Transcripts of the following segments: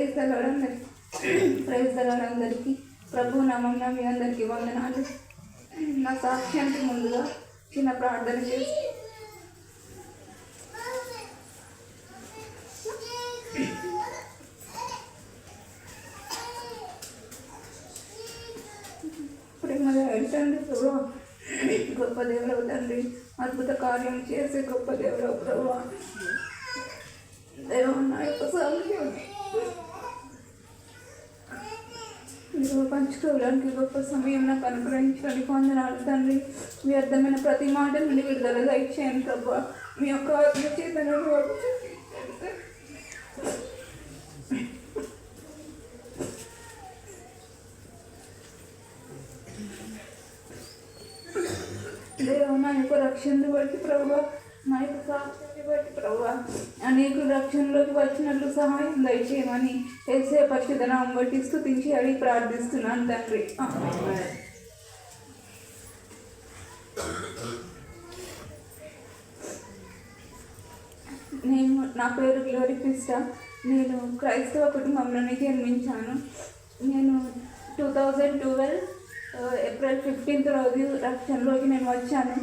Praise అందరికీ ప్రభు నామమున మీ అందరికీ వందనాలు. నా సాక్ష్యానికి ముందుగా చిన్న ప్రార్థన చేసి ప్రేమగా తండ్రి ప్రభు, గొప్ప దేవుడవు తండ్రి, అద్భుత కార్యం చేసే గొప్ప దేవుడవు ప్రభు. దేవా నా యొక్క సాక్ష్యం మీరు పంచుకోవడానికి గొప్ప సమయం నాకు అనుగ్రహించడానికి వందనాలు తండ్రి. వ్యర్థమైన ప్రతి మాట నుండి విడుదల దయచేయండి ప్రభు. మీ యొక్క ఆత్మ చేతను దేవా నా యొక్క రక్షణను బట్టి ప్రభు, నా యొక్క సాక్ష్యాన్ని బట్టి ప్రభు అనేకులు రక్షణలోకి వచ్చినట్లు సహాయం దయచేయమని యేసయ్య పరిశుద్ధ నామమున బట్టి స్తుతించి అడిగి ప్రార్థిస్తున్నాను తండ్రి. నా పేరు గ్లోరీ క్రిస్టా. నేను క్రైస్తవ కుటుంబంలోనే జన్మించాను. నేను 2012 ఏప్రిల్ 15th రోజు రక్షణలోకి నేను వచ్చాను.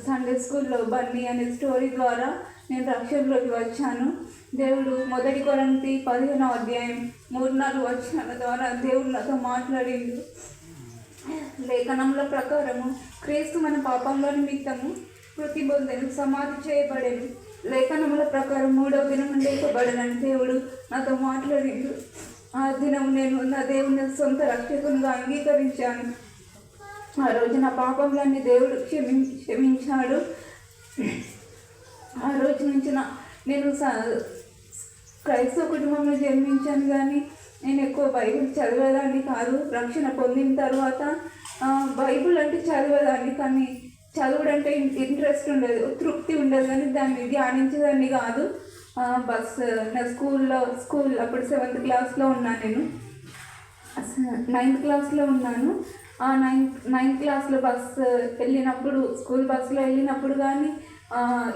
సండే స్కూల్లో బన్నీ అనే స్టోరీ ద్వారా నేను రక్షణలోకి వచ్చాను. దేవుడు 1 కొరింథీ 15వ అధ్యాయం 3-4 వచనాల ద్వారా దేవుడు నాతో మాట్లాడిండు. లేఖనముల ప్రకారము క్రీస్తు మన పాపంలో నిమిత్తము మృతి పొందెను, సమాధి చేయబడెను, లేఖనముల ప్రకారం 3వ దినం లేపబడనని దేవుడు నాతో మాట్లాడిండు. ఆ దినం నేను నా దేవుని సొంత రక్షకునిగా అంగీకరించాను. ఆ రోజు నా పాపంలన్నీ దేవుడు క్షమించాడు. ఆ రోజు నుంచి నేను క్రైస్తవ కుటుంబంలో జన్మించాను, కానీ నేను ఎక్కువ బైబిల్ చదివేదాన్ని కాదు. రక్షణ పొందిన తర్వాత బైబిల్ అంటే చదివేదాన్ని, కానీ చదువుడంటే ఇంట్రెస్ట్ ఉండేది, తృప్తి ఉండేది, కానీ దాన్ని ధ్యానించేదాన్ని కాదు. నా స్కూల్ అప్పుడు 7th క్లాస్లో ఉన్నాను. నేను 9th క్లాస్లో ఉన్నాను. ఆ 9th క్లాస్లో స్కూల్ బస్సులో వెళ్ళినప్పుడు కానీ,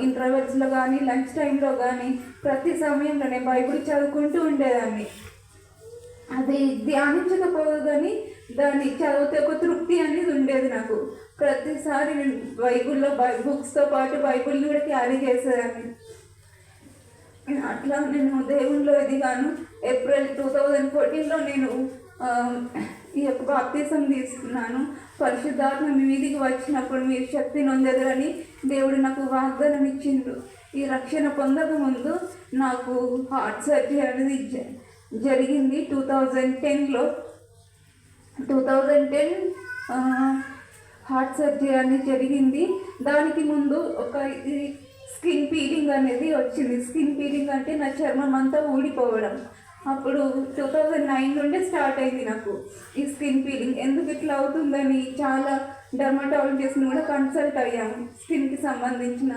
ఇంటర్వెల్స్లో కానీ, లంచ్ టైంలో కానీ, ప్రతి సమయంలో నేను బైబిల్ చదువుకుంటూ ఉండేదాన్ని. అది ధ్యానించకపోదు, కానీ దాన్ని చదివితే ఒక తృప్తి అనేది ఉండేది నాకు. ప్రతిసారి నేను బైబిల్లో బుక్స్తో పాటు బైబిల్ని కూడా క్యారీ చేసేదాన్ని. అట్లా నేను దేవునిలో ఎదిగాను. ఏప్రిల్ 2014లో నేను ఈ యొక్క బాప్తిసం తీసుకున్నాను. పరిశుద్ధాత్మ మీ మీదికి వచ్చినప్పుడు మీరు శక్తి నొందెదరని దేవుడు నాకు వాగ్దానం ఇచ్చిండు. ఈ రక్షణ పొందక ముందు నాకు హార్ట్ సర్జరీ అనేది జరిగింది 2010లో. 2010 హార్ట్ సర్జరీ అనేది జరిగింది. దానికి ముందు ఒక స్కిన్ పీలింగ్ అనేది వచ్చింది. స్కిన్ పీలింగ్ అంటే నా చర్మం అంతా ఊడిపోవడం. అప్పుడు 2009 నుండి స్టార్ట్ అయింది నాకు ఈ స్కిన్ పీలింగ్. ఎందుకు ఇట్లా అవుతుందని చాలా డర్మటాలజిస్ట్ని కూడా కన్సల్ట్ అయ్యాము. స్కిన్కి సంబంధించిన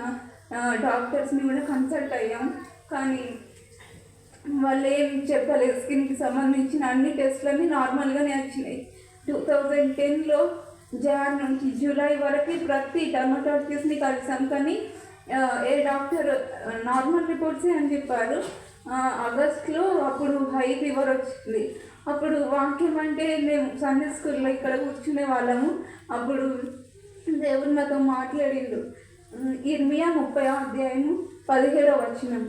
డాక్టర్స్ని కూడా కన్సల్ట్ అయ్యాము, కానీ వాళ్ళు ఏం చెప్పలేదు. స్కిన్కి సంబంధించిన అన్ని టెస్ట్లన్నీ నార్మల్గానే వచ్చినాయి. 2010లో జాన్ నుంచి జూలై వరకు ప్రతి డర్మటాలజిస్ట్ని కలిసాం, కానీ ఏ డాక్టర్ నార్మల్ రిపోర్ట్సే అని చెప్పారు. ఆగస్ట్లో అప్పుడు హై ఫీవర్ వచ్చింది. అప్పుడు వాక్యం అంటే మేము సండే స్కూల్లో ఇక్కడ కూర్చునే వాళ్ళము. అప్పుడు దేవుడు నాతో మాట్లాడిండు. ఇర్మియా 30వ అధ్యాయము 17వ వచనం,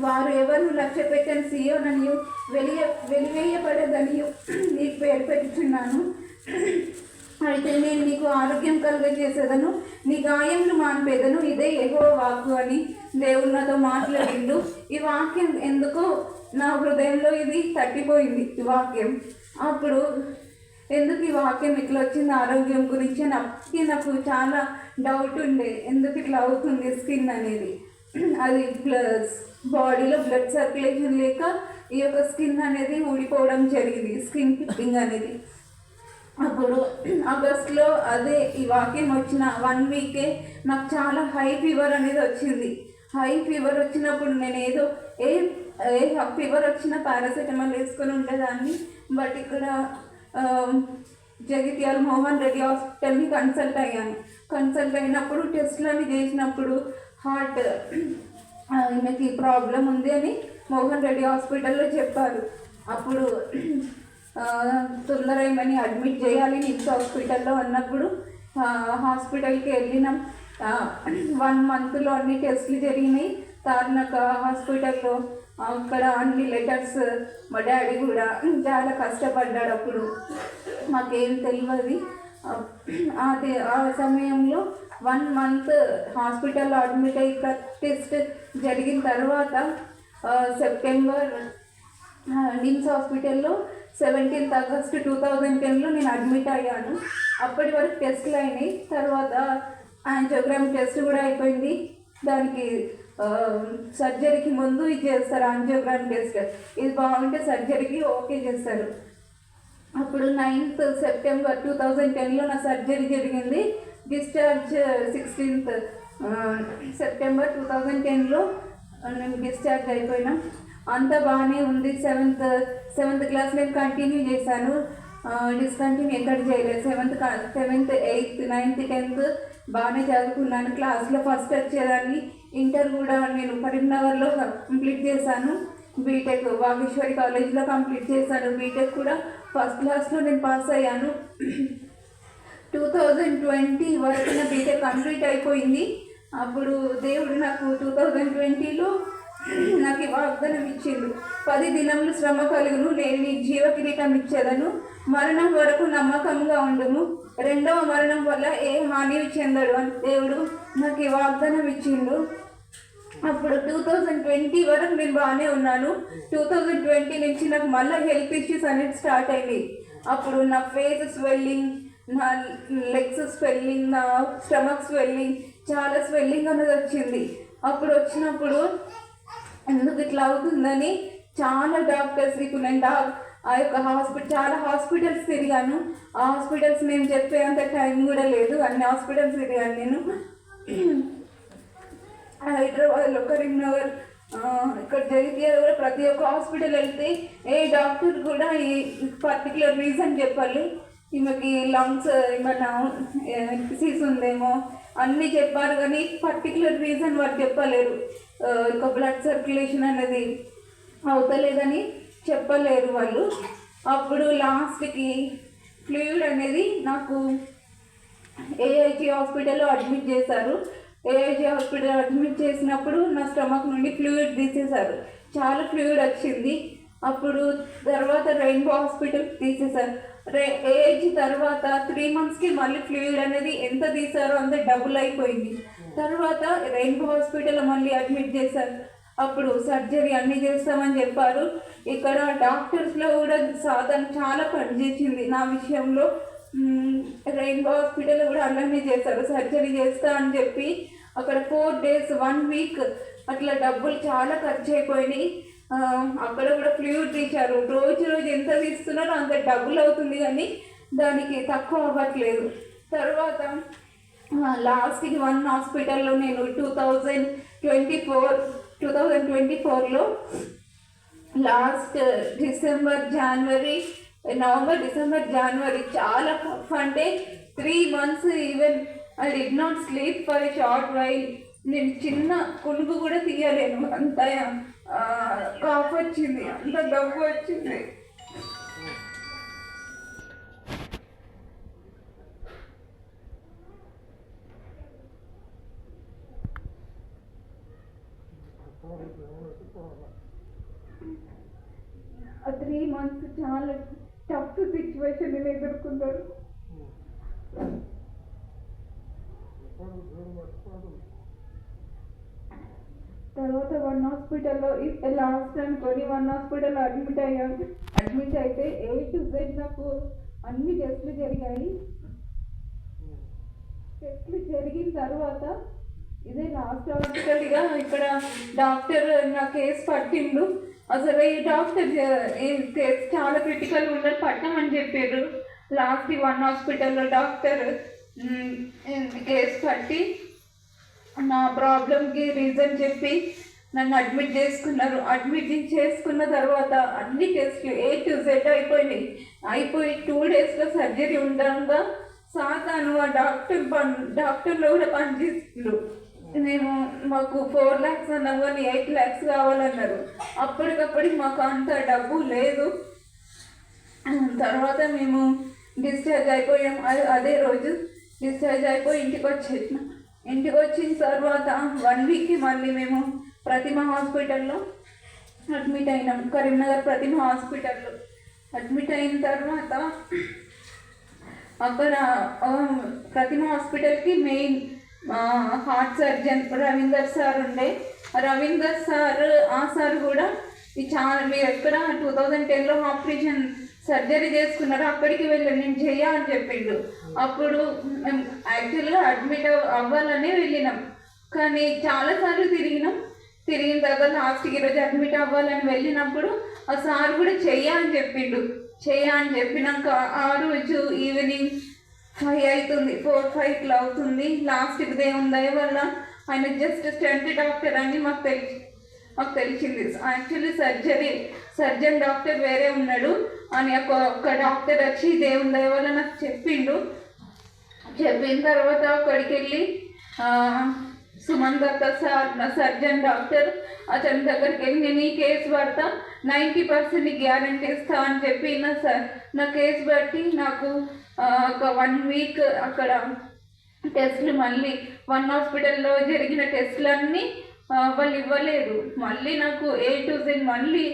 వారు ఎవరు లక్ష్య పెట్టని సీయోననియు వెలివేయబడదనియు నీకు పేరు పెట్టుచున్నాను. అయితే నేను నీకు ఆరోగ్యం కలుగజేసేదను, నీ గాయములు మాన్పేదను, ఇదే యెహోవా వాక్కు అని దేవుడు నాతో మాట్లాడిండు. ఈ వాక్యం ఎందుకో నా హృదయంలో ఇది తట్టిపోయింది ఈ వాక్యం. అప్పుడు ఎందుకు ఈ వాక్యం ఇట్లా వచ్చింది ఆరోగ్యం గురించి నాకు చాలా డౌట్ ఉండే. ఎందుకు ఇట్లా అవుతుంది స్కిన్ అనేది, అది బాడీలో బ్లడ్ సర్క్యులేషన్ లేక ఈ యొక్క స్కిన్ అనేది ఊడిపోవడం జరిగింది, స్కిన్ పిప్పింగ్ అనేది. అప్పుడు ఆగస్ట్లో అదే ఈ వాక్యం వచ్చిన 1 వీకే నాకు చాలా హై ఫీవర్ అనేది వచ్చింది. హై ఫీవర్ వచ్చినప్పుడు నేను ఏదో ఏ ఫీవర్ వచ్చినా పారాసెటమాల్ వేసుకొని ఉండేదాన్ని. బట్ ఇక్కడ జగిత్యాల మోహన్ రెడ్డి హాస్పిటల్ని కన్సల్ట్ అయినప్పుడు టెస్ట్లన్నీ చేసినప్పుడు హార్ట్ ఈమెకి ప్రాబ్లం ఉంది అని మోహన్ రెడ్డి హాస్పిటల్లో చెప్పారు. అప్పుడు తొందర ఏమని అడ్మిట్ చేయాలి నిమ్స్ హాస్పిటల్లో అన్నప్పుడు హాస్పిటల్కి వెళ్ళినాం. 1 మంత్లో అన్ని టెస్టులు జరిగినాయి తార్నాక హాస్పిటల్లో. అక్కడ అన్ని లెటర్స్, మా డాడీ కూడా చాలా కష్టపడ్డాడు. అప్పుడు మాకేం తెలియదు. అది ఆ సమయంలో 1 మంత్ హాస్పిటల్లో అడ్మిట్ అయ్యి టెస్ట్ జరిగిన తర్వాత సెప్టెంబర్ నిమ్స్ హాస్పిటల్లో 17th August 2010లో నేను అడ్మిట్ అయ్యాను. అప్పటి వరకు టెస్ట్లు అయినాయి. తర్వాత యాంజియోగ్రామ్ టెస్ట్ కూడా అయిపోయింది. దానికి సర్జరీకి ముందు ఇది చేస్తారు, యాంజియోగ్రామ్ టెస్ట్. ఇది బాగుంటే సర్జరీకి ఓకే చేస్తారు. అప్పుడు 9th September 2010లో నా సర్జరీ జరిగింది. డిశ్చార్జ్ 16th September 2010లో నేను డిశ్చార్జ్ అయిపోయినా. అంతా బాగానే ఉంది. సెవెంత్ క్లాస్ నేను కంటిన్యూ చేశాను, డిస్కంటిన్యూ ఎక్కడ చేయలేదు. 7th 8th 9th 10th బాగానే చదువుకున్నాను. క్లాస్లో ఫస్ట్ వచ్చేదాన్ని. ఇంటర్ కూడా నేను కరీంనగర్లో కంప్లీట్ చేశాను. బీటెక్ వాగేశ్వరి కాలేజ్లో కంప్లీట్ చేశాను. బీటెక్ కూడా ఫస్ట్ క్లాస్లో నేను పాస్ అయ్యాను. 2020 వరకు నా బీటెక్ కంప్లీట్ అయిపోయింది. అప్పుడు దేవుడు నాకు 2020లో నాకు వాగ్దానం ఇచ్చిండు. 10 దినములు శ్రమ కలుగును, నేను నీకు జీవ కిరీటం ఇచ్చేదను, మరణం వరకు నమ్మకంగా ఉండుము, 2వ మరణం వల్ల ఏ హాని చెందడు అని దేవుడు నాకు వాగ్దానం ఇచ్చిండు. అప్పుడు 2020 వరకు నేను బాగానే ఉన్నాను. 2020 నుంచి నాకు మళ్ళీ హెల్త్ ఇష్యూస్ అనేది స్టార్ట్ అయింది. అప్పుడు నా ఫేస్ స్వెల్లింగ్, నా లెగ్స్ స్వెల్లింగ్, నా స్టమక్ స్వెల్లింగ్, చాలా స్వెల్లింగ్ అనేది వచ్చింది. అప్పుడు వచ్చినప్పుడు ఎందుకు ఇట్లా అవుతుందని చాలా డాక్టర్స్, ఇప్పుడు నేను ఆ యొక్క చాలా హాస్పిటల్స్ తిరిగాను. ఆ హాస్పిటల్స్ నేను చెప్పేంత టైం కూడా లేదు. అన్ని హాస్పిటల్స్ తిరిగాను నేను. హైదరాబాద్లో, కరీంనగర్, ఇక్కడ జగిత్యాల కూడా ప్రతి ఒక్క హాస్పిటల్ వెళ్తే ఏ డాక్టర్ కూడా ఈ పర్టికులర్ రీజన్ చెప్పాలి. ఈమెకి లంగ్స్ ఏమన్నా డిసీజ్ ఉందేమో అన్నీ చెప్పారు, కానీ పర్టికులర్ రీజన్ వాళ్ళు చెప్పలేరు. ఇంకా బ్లడ్ సర్క్యులేషన్ అనేది అవుతలేదని చెప్పలేరు వాళ్ళు. అప్పుడు లాస్ట్కి ఫ్లూయిడ్ అనేది నాకు ఏఐజీ హాస్పిటల్లో అడ్మిట్ చేశారు. ఏఐజీ హాస్పిటల్ అడ్మిట్ చేసినప్పుడు నా స్టమక్ నుండి ఫ్లూయిడ్ తీసేశారు. చాలా ఫ్లూయిడ్ వచ్చింది. అప్పుడు తర్వాత రెయిన్బో హాస్పిటల్ తీసేశారు. ఏఐజీ తర్వాత 3 monthsకి మళ్ళీ ఫ్లూయిడ్ అనేది ఎంత తీసారో అంత డబుల్ అయిపోయింది. తర్వాత రెయిన్బో హాస్పిటల్లో మళ్ళీ అడ్మిట్ చేశారు. అప్పుడు సర్జరీ అన్నీ చేస్తామని చెప్పారు. ఇక్కడ డాక్టర్స్లో కూడా సాధన చాలా పనిచేసింది నా విషయంలో. రెయిన్బో హాస్పిటల్లో కూడా అలానే చేశారు, సర్జరీ చేస్తా అని చెప్పి. అక్కడ 4 days 1 week అట్లా డబ్బులు చాలా ఖర్చు అయిపోయినాయి. అక్కడ కూడా ఫ్లూయిడ్ తీశారు. రోజు ఎంత తీస్తున్నారో అంత డబ్బులు అవుతుంది, కానీ దానికి తక్కువ అవ్వట్లేదు. తర్వాత లాస్ట్కి 1 హాస్పిటల్లో నేను 2024లో లాస్ట్ నవంబర్ డిసెంబర్ జనవరి చాలా టఫ్. అంటే 3 months even I did not sleep for a short while. నేను చిన్న కునుకు కూడా తీయలేను, అంత కాఫ్ వచ్చింది, అంత దగ్గు వచ్చింది. ఆ 3 months చాలా టఫ్ సిచ్యువేషన్ నేను ఎదుర్కొన్నారు. తర్వాత 1 హాస్పిటల్లో లాస్ట్ అనుకొని 1 హాస్పిటల్లో అడ్మిట్ అయ్యాను. అడ్మిట్ అయితే A to Z నాకు అన్ని టెస్టులు జరిగాయి. టెస్టులు జరిగిన తర్వాత ఇదే లాస్ట్ హాస్పిటల్గా ఇక్కడ డాక్టర్ నా కేసు పట్టిండు. అసలు ఈ డాక్టర్ కేసు చాలా క్రిటికల్ ఉన్నది, పట్టమని చెప్పారు. లాస్ట్ 1 హాస్పిటల్లో డాక్టర్ కేసు పట్టి నా ప్రాబ్లంకి రీజన్ చెప్పి నన్ను అడ్మిట్ చేసుకున్నారు. అడ్మిట్ చేసుకున్న తర్వాత అన్ని టెస్ట్లు A to Z అయిపోయి 2 daysలో సర్జరీ ఉండగా సాతాను ఆ డాక్టర్లో కూడా పనిచేస్తుండ్రు. మేము మాకు 4 lakhs అన్నాం కానీ 8 lakhs కావాలన్నారు. అప్పటికప్పటికి మాకు అంత డబ్బు లేదు. తర్వాత మేము డిశ్చార్జ్ అయిపోయాం. అదే రోజు డిశ్చార్జ్ అయిపోయి ఇంటికి వచ్చేసినాం. ఇంటికి వచ్చిన తర్వాత 1 weekకి మళ్ళీ మేము ప్రతిమ హాస్పిటల్లో అడ్మిట్ అయినాం. కరీంనగర్ ప్రతిమ హాస్పిటల్లో అడ్మిట్ అయిన తర్వాత అక్కడ ప్రతిమ హాస్పిటల్కి main heart surgeon Ravinder sir ఉండే. రవీందర్ సార్ ఆ సార్ కూడా చాలా మీరు ఎక్కడ 2010లో ఆపరేషన్ సర్జరీ చేసుకున్నారు, అక్కడికి వెళ్ళి నేను చెయ్య అని చెప్పిండు. అప్పుడు మేము యాక్చువల్గా అడ్మిట్ అవ్వాలనే వెళ్ళినాం, కానీ చాలాసార్లు తిరిగిన తర్వాత లాస్ట్కి ఈరోజు అడ్మిట్ అవ్వాలని వెళ్ళినప్పుడు ఆ సార్ కూడా చెయ్య అని చెప్పిండు. చెయ్య అని చెప్పినాక ఆ రోజు ఈవినింగ్ 5 అవుతుంది, 4-5 ఇట్లా అవుతుంది. లాస్ట్కి దేవుని దయ వల్ల ఆయన జస్ట్ స్టంట్ డాక్టర్ అని మాకు తెలిసింది. యాక్చువల్లీ సర్జన్ డాక్టర్ వేరే ఉన్నాడు అని ఒక్క డాక్టర్ వచ్చి దేవుని దయ వల్ల నాకు చెప్పిండు. చెప్పిన తర్వాత అక్కడికి వెళ్ళి సుమన్ దత్త సార్ నా సర్జన్ డాక్టర్ అతని దగ్గరికి వెళ్ళి నేను ఈ కేసు పడతా 90% గ్యారంటీ ఇస్తా అని చెప్పి నా కేసు బట్టి నాకు ఒక 1 week అక్కడ టెస్టులు మళ్ళీ 1 హాస్పిటల్లో జరిగిన టెస్టులన్నీ వాళ్ళు ఇవ్వలేదు. మళ్ళీ నాకు A to Z మళ్ళీ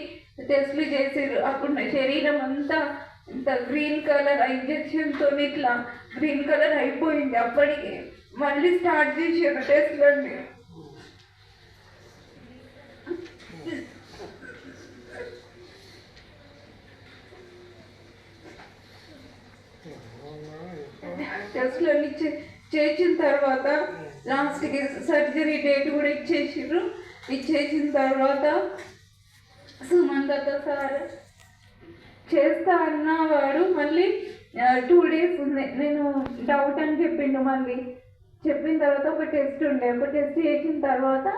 టెస్టులు చేసారు. అప్పుడు నా శరీరం అంతా ఇంత గ్రీన్ కలర్ ఇంజెక్షన్తో ఇట్లా గ్రీన్ కలర్ అయిపోయింది. అప్పటికి మళ్ళీ స్టార్ట్ చేసారు టెస్టులన్నీ. టెస్టులన్నీ చేసిన తర్వాత లాస్ట్కి సర్జరీ డేట్ కూడా ఇచ్చేసారు. ఇచ్చేసిన తర్వాత సుమన్ దత్త సార్ చేస్తా అన్నవాడు మళ్ళీ 2 days ఉంది. నేను డౌట్ అని చెప్పిండు. మళ్ళీ చెప్పిన తర్వాత ఒక టెస్ట్ చేసిన తర్వాత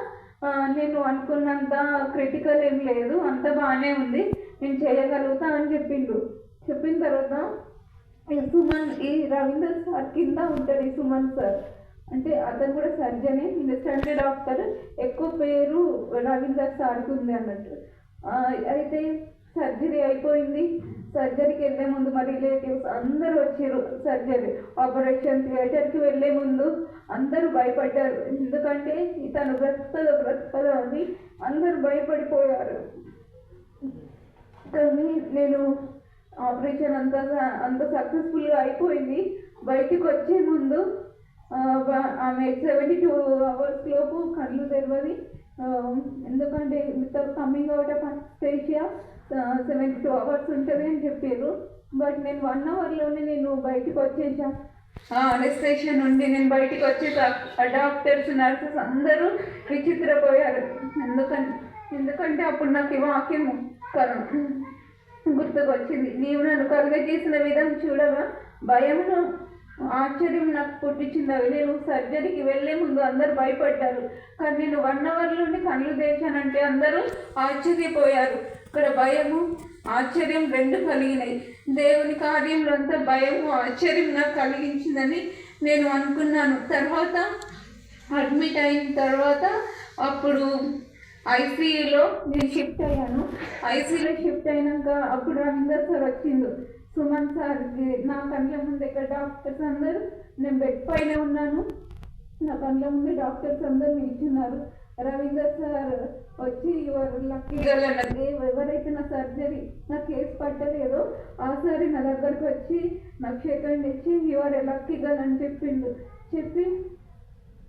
నేను అనుకున్నంత క్రిటికల్ ఏం లేదు, అంత బాగానే ఉంది, నేను చేయగలుగుతా అని చెప్పిండు. చెప్పిన తర్వాత సుమన్ ఈ రవీందర్ సార్ కింద ఉంటుంది సుమన్ సార్, అంటే అతను కూడా సర్జనే, స్టంట్ డాక్టర్. ఎక్కువ పేరు రవీందర్ సార్కి ఉంది అన్నట్టు. అయితే సర్జరీ అయిపోయింది. సర్జరీకి వెళ్ళే ముందు మా రిలేటివ్స్ అందరూ వచ్చారు. సర్జరీ ఆపరేషన్ థియేటర్కి వెళ్ళే ముందు అందరూ భయపడ్డారు. ఎందుకంటే తను బ్రతకదు అని అందరూ భయపడిపోయారు. కానీ నేను ఆపరేషన్ అంత సక్సెస్ఫుల్గా అయిపోయింది. బయటికి వచ్చే ముందు ఆమె 72 hours లోపు కళ్ళు తెరవది. ఎందుకంటే coming out of anaesthesia 72 hours ఉంటుంది అని చెప్పారు. బట్ నేను 1 hourలోనే నేను బయటికి వచ్చేసా. అనస్థీషియా నుండి నేను బయటికి వచ్చేసా. డాక్టర్స్ నర్సెస్ అందరూ విచిత్రపోయారు. ఎందుకంటే అప్పుడు నాకు ఈ వాక్యం గుర్తుకొచ్చింది. నీవు నన్ను కలుగజేసిన విధం చూడగా భయమును ఆశ్చర్యం నాకు పుట్టించింది. అవి నేను సర్జరీకి వెళ్ళే ముందు అందరూ భయపడ్డారు, కానీ నేను 1 hourలోనే కళ్ళు తెరిచానంటే అందరూ ఆశ్చర్యపోయారు. ఇక్కడ భయము ఆశ్చర్యం 2 కలిగినాయి. దేవుని కార్యంలో అంతా భయము ఆశ్చర్యం నాకు కలిగించిందని నేను అనుకున్నాను. తర్వాత అడ్మిట్ అయిన తర్వాత అప్పుడు ఐసీయూలో నేను షిఫ్ట్ అయ్యాను. ఐసీయూలో షిఫ్ట్ అయినాక అప్పుడు రవీందర్ సార్ వచ్చిండు. సుమన్ సార్కి నా కళ్ళ ముందు ఇక్కడ డాక్టర్స్ అందరూ, నేను బెడ్ పైన ఉన్నాను, నా కళ్ళ ముందు డాక్టర్స్ అందరూ నిల్చున్నారు. రవీందర్ సార్ వచ్చి ఎవరు లక్కీ గర్ల్ అన్నది, ఎవరైతే నా సర్జరీ నా కేసు పట్టలేదో ఆ సారి నా దగ్గరకు వచ్చి నాకు సెకండ్ ఇచ్చి ఎవరు లక్కీ గర్ల్ అని చెప్పిండు. చెప్పి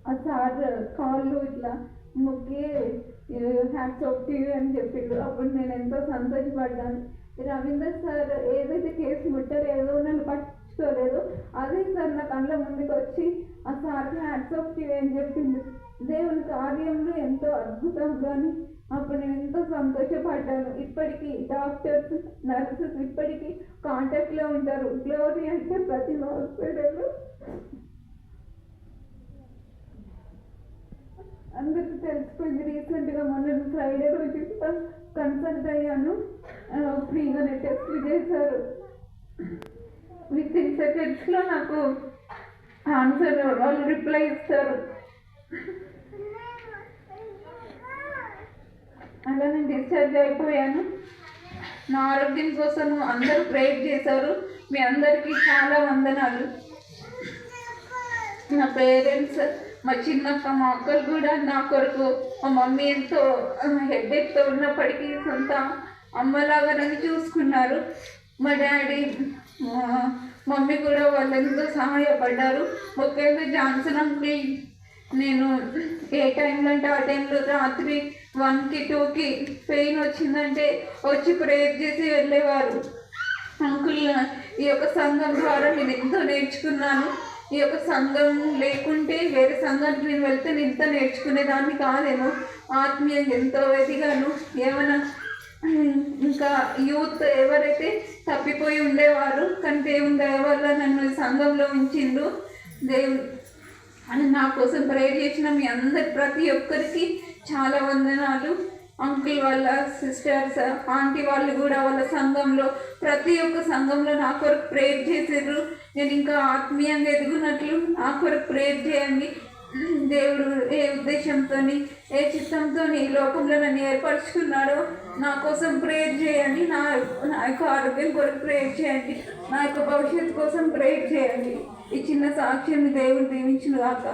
ఆ సార్ కాళ్ళు ఇట్లా ముక్కి హ్యాట్స్ ఆఫ్ టు యూ అని చెప్పిండు. అప్పుడు నేను ఎంతో సంతోషపడ్డాను. రవీందర్ సార్ ఏదైతే కేసు ముట్టలేదో, నన్ను పట్టించుకోలేదు, అదే సార్ నా కళ్ళ ముందుకు వచ్చి ఆ సార్కి హ్యాట్స్ ఆఫ్ టు యూ అని చెప్పిండు. దేవుని కార్యంలో ఎంతో అద్భుతం. కానీ అప్పుడు నేను ఎంతో సంతోషపడ్డాను. ఇప్పటికీ డాక్టర్స్ నర్సెస్ ఇప్పటికీ కాంటాక్ట్లో ఉంటారు. గ్లోరీ అంటే ప్రతి హాస్పిటల్లో అందరికీ తెలిసిపోయింది. రీసెంట్గా మొన్న ఫ్రైడే రోజు కన్సల్ట్ అయ్యాను. ఫ్రీగానే టెస్ట్లు చేశారు. విత్-ఇన్ సెకండ్స్లో నాకు ఆన్సర్ వాళ్ళు రిప్లై ఇస్తారు. అలా నేను డిశ్చార్జ్ అయిపోయాను. నా ఆరోగ్యం కోసం అందరూ ప్రేయర్ చేశారు. మీ అందరికీ చాలా వందనాలు. నా పేరెంట్స్, మా చిన్నక్క, మా అక్కలు కూడా నా కొరకు, మా మమ్మీ ఎంతో హెడ్ఏక్తో ఉన్నప్పటికీ సొంత అమ్మలాగా నన్ను చూసుకున్నారు. మా డాడీ, మమ్మీ కూడా వాళ్ళంతా సహాయపడ్డారు. ముఖ్యంగా జాన్సన్ అంకుల్, నేను ఏ టైంలో అంటే ఆ టైంలో రాత్రి 1కి 2కి పెయిన్ వచ్చిందంటే వచ్చి ప్రేయర్ చేసి వెళ్ళేవారు. అంకుల్, ఈ యొక్క సంఘం ద్వారా నేను ఎంతో నేర్చుకున్నాను. ఈ యొక్క సంఘం లేకుంటే వేరే సంఘానికి నేను వెళ్తే నేను ఇంత నేర్చుకునేదాన్ని కాదేమో. ఆత్మీయంగా ఎంతో ఎదిగాను. ఏమైనా ఇంకా యూత్ ఎవరైతే తప్పిపోయి ఉండేవారు, కానీ దేవుని దయ వల్ల నన్ను సంఘంలో ఉంచిండు. దేవుడు అని నా కోసం ప్రేయర్ చేసిన మీ అందరి ప్రతి ఒక్కరికి చాలా వందనాలు. అంకుల్ వాళ్ళ సిస్టర్స్, ఆంటీ వాళ్ళు కూడా వాళ్ళ సంఘంలో, ప్రతి ఒక్క సంఘంలో నా కొరకు ప్రేయర్ చేసారు. నేను ఇంకా ఆత్మీయంగా ఎదుగునట్లు నా కొరకు ప్రేయర్ చేయండి. దేవుడు ఏ ఉద్దేశంతో, ఏ చిత్తంతో ఈ లోకంలో నన్ను ఏర్పరచుకున్నాడో నా కోసం ప్రేయర్ చేయండి. నా యొక్క ఆరోగ్యం కొరకు ప్రేయర్ చేయండి. నా యొక్క భవిష్యత్తు కోసం ప్రేయర్ చేయండి. ఈ చిన్న సాక్ష్యం దేవుడు దీవించును గాక.